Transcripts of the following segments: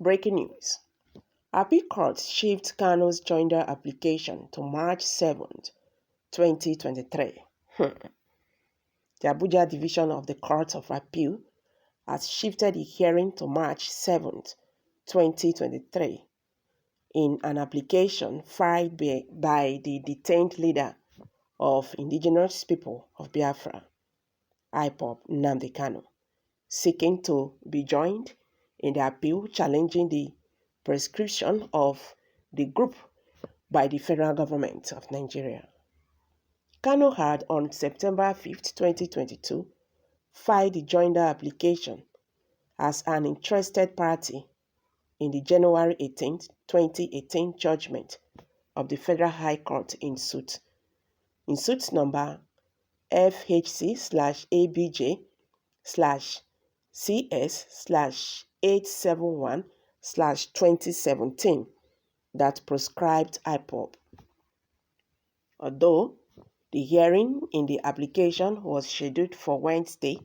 Breaking news. Appeal Court shifts Kanu's Joinder application to March 7, 2023. The Abuja Division of the Court of Appeal has shifted the hearing to March 7, 2023 in an application filed by the detained leader of Indigenous People of Biafra, IPOB Nnamdi Kanu, seeking to be joined in the appeal challenging the prescription of the group by the federal government of Nigeria. Kanu had on September 5, 2022, filed the joinder application as an interested party in the January 18, 2018 judgment of the Federal High Court in suit number FHC/ABJ/CS/871/2017 that proscribed IPOB. Although the hearing in the application was scheduled for Wednesday,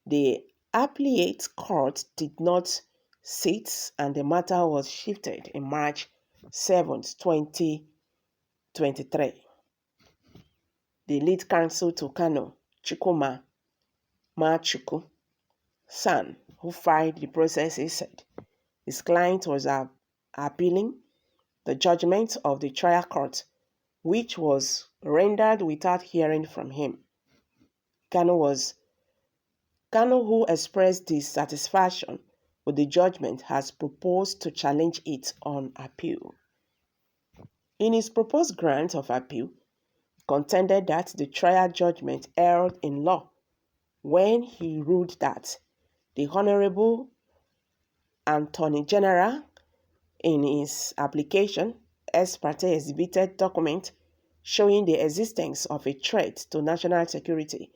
the appellate court did not sit and the matter was shifted in March 7, 2023. The lead counsel to Kanu, Chukwuma Nwachukwu San, who filed the process, said his client was appealing the judgment of the trial court, which was rendered without hearing from him. Kanu, who expressed dissatisfaction with the judgment, has proposed to challenge it on appeal. In his proposed grant of appeal, contended that the trial judgment erred in law when he ruled that the Honorable Attorney General, in his application, ex parte exhibited document showing the existence of a threat to national security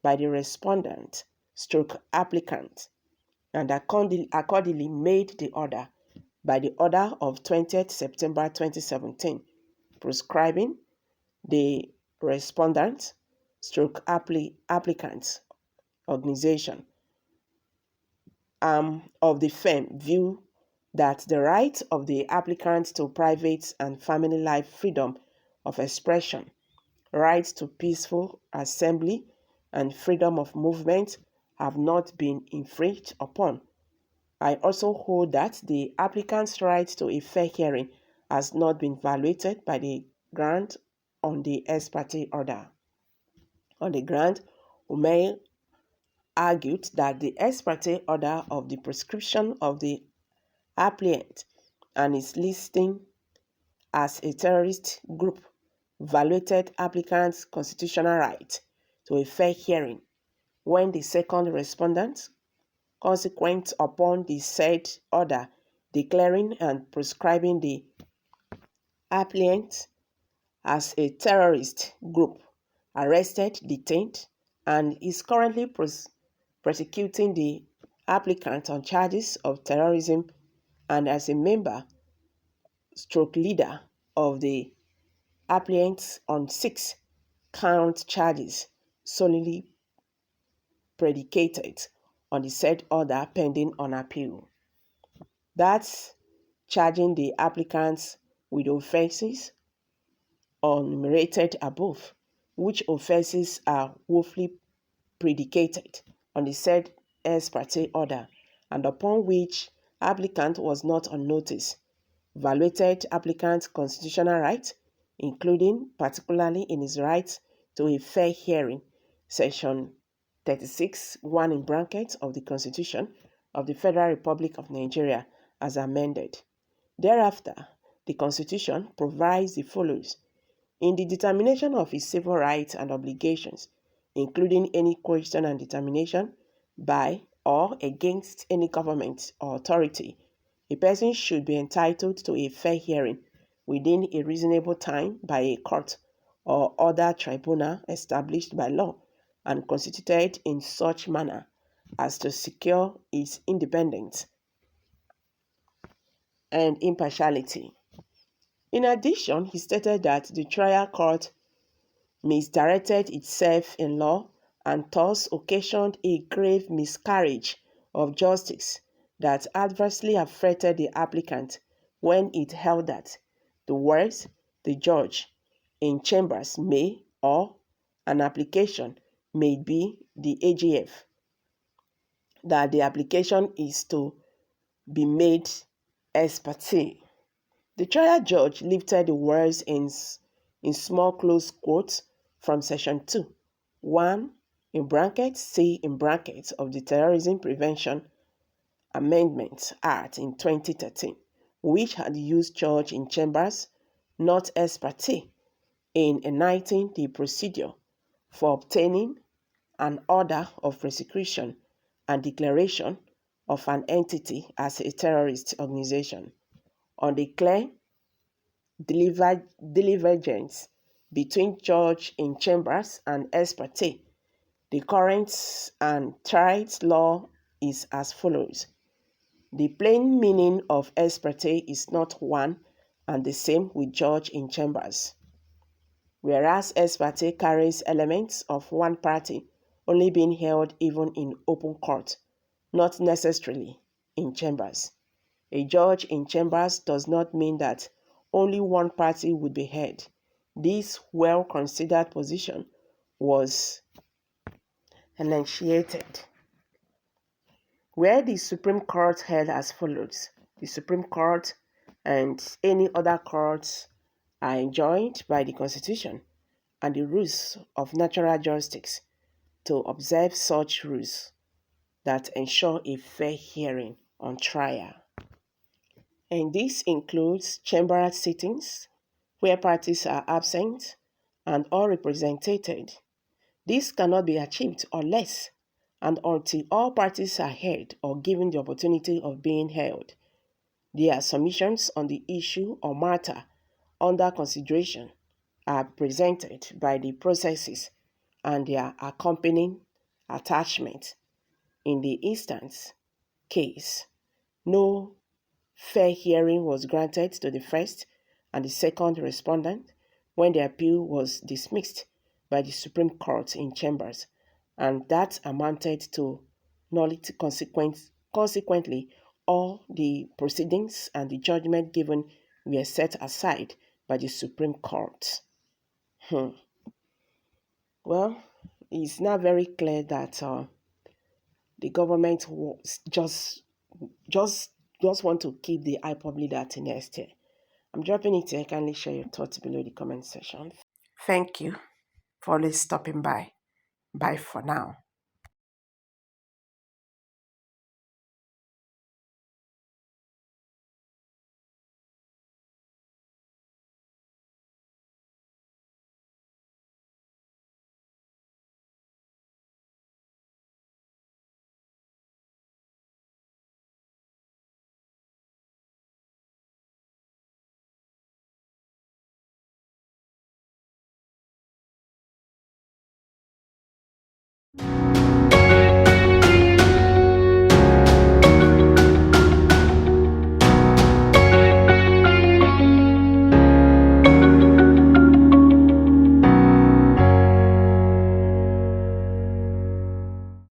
by the respondent/applicant, and accordingly made the order by the order of 20th September 2017 proscribing the respondent/applicant organization of the firm view that the right of the applicant to private and family life freedom of expression, right to peaceful assembly, and freedom of movement have not been infringed upon. I also hold that the applicant's right to a fair hearing has not been violated by the grant on the ex parte order. On the grant, Umeh argued that the ex parte order of the prescription of the applicant and its listing as a terrorist group violated applicant's constitutional right to a fair hearing when the second respondent, consequent upon the said order declaring and proscribing the applicant as a terrorist group, arrested, detained, and is currently prosecuting the applicant on charges of terrorism and as a member/leader of the applicant on 6-count charges solely predicated on the said order pending on appeal. That's charging the applicants with offenses enumerated above, which offenses are woefully predicated on the said ex parte order and upon which applicant was not on notice, violated applicant's constitutional rights, including particularly in his right to a fair hearing, section 36(1) in brackets of the Constitution of the Federal Republic of Nigeria as amended. Thereafter, the Constitution provides the follows: in the determination of his civil rights and obligations, including any question and determination by or against any government or authority, a person should be entitled to a fair hearing within a reasonable time by a court or other tribunal established by law and constituted in such manner as to secure its independence and impartiality. In addition, he stated that the trial court misdirected itself in law and thus occasioned a grave miscarriage of justice that adversely affected the applicant when it held that the words the judge in chambers may or an application may be the AGF, that the application is to be made ex parte. The trial judge lifted the words in small close quotes from Section 2, 1 in brackets, C in brackets of the Terrorism Prevention Amendment Act in 2013, which had used judge in chambers, not ex parte, in enacting the procedure for obtaining an order of prosecution and declaration of an entity as a terrorist organization. On the clear divergence between judge in chambers and ex parte, the current and tried law is as follows. The plain meaning of ex parte is not one and the same with judge in chambers, whereas ex parte carries elements of one party only being held even in open court, not necessarily in chambers. A judge in chambers does not mean that only one party would be heard. This well-considered position was enunciated where the Supreme Court held as follows. The Supreme Court and any other courts are enjoined by the Constitution and the rules of natural justice to observe such rules that ensure a fair hearing on trial. And this includes chamber sittings, where parties are absent and unrepresented. This cannot be achieved unless and until all parties are heard or given the opportunity of being heard. Their submissions on the issue or matter under consideration are presented by the processes and their accompanying attachment. In the instance case, no fair hearing was granted to the first and the second respondent when the appeal was dismissed by the Supreme Court in chambers, and that amounted to nullity. Consequently, all the proceedings and the judgment given were set aside by the Supreme Court. Well, it's now very clear that the government was just want to keep the IPOB that next year. I'm dropping it here. Kindly share your thoughts below the comment section. Thank you for always stopping by. Bye for now.